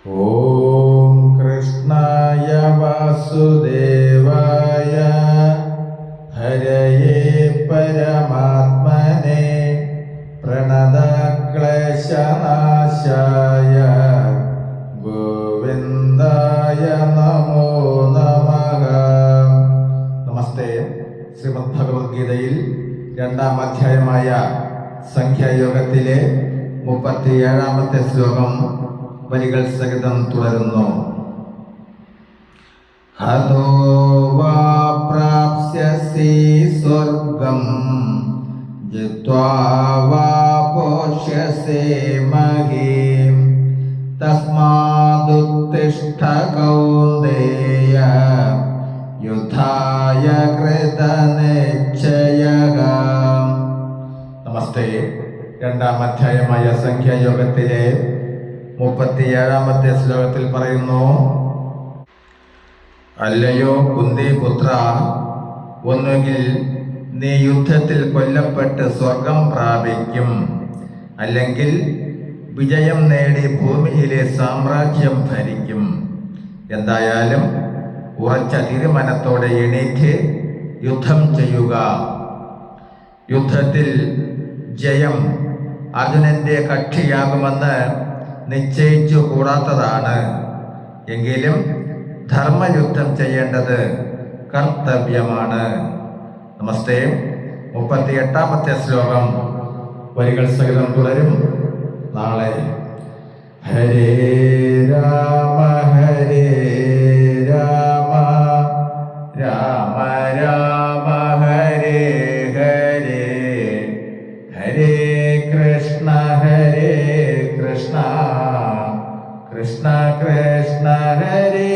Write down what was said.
ഓം കൃഷ്ണായ വാസുദേവായ ഹരയേ പരമാത്മനെ പ്രണതക്ലേശനാശായ ഗോവിന്ദായ നമോ നമഃ. നമസ്തേ. ശ്രീമദ് ഭഗവത്ഗീതയിൽ 2-ാം അധ്യായമായ സംഖ്യായോഗത്തിലെ 37-ാമത്തെ ശ്ലോകം വരികൾ സഹിതം തുടരുന്നു. ഹതോ വാ പ്രാപ്സ്യസി സ്വർഗം ജിത്വാ വാ പോഷ്യസേ മഹീം തസ്മാദുത്തിഷ്ഠ കൗന്ദേയ യുദ്ധായ കൃതനിശ്ചയഃ. നമസ്തേ. 2-ാം അധ്യായമായ സംഖ്യായോഗത്തിലെ 37-ാമത്തെ ശ്ലോകത്തിൽ പറയുന്നു: അല്ലയോ കുന്തിപുത്ര, ഒന്നുകിൽ നീ യുദ്ധത്തിൽ കൊല്ലപ്പെട്ട് സ്വർഗം പ്രാപിക്കും, അല്ലെങ്കിൽ വിജയം നേടി ഭൂമിയിലെ സാമ്രാജ്യം ഭരിക്കും. എന്തായാലും ഉറച്ച തീരുമാനത്തോടെ എണീറ്റ് യുദ്ധം ചെയ്യുക. യുദ്ധത്തിൽ ജയം അർജുനന്റെ കക്ഷിയാകുമെന്ന് നിശ്ചയിച്ചു കൂടാത്തതാണ്. എങ്കിലും ധർമ്മയുദ്ധം ചെയ്യേണ്ടത് കർത്തവ്യമാണ്. നമസ്തേ. 38-ാമത്തെ ശ്ലോകം വരികൾ സഹിതം തുടരും. നാളെ. ഹരേ രാമ ഹരേ രാമ രാമ രാമ ഹരേ ഹരേ ഹരേ കൃഷ്ണ ഹരേ കൃഷ്ണ കൃഷ്ണ കൃഷ്ണ ഹരേ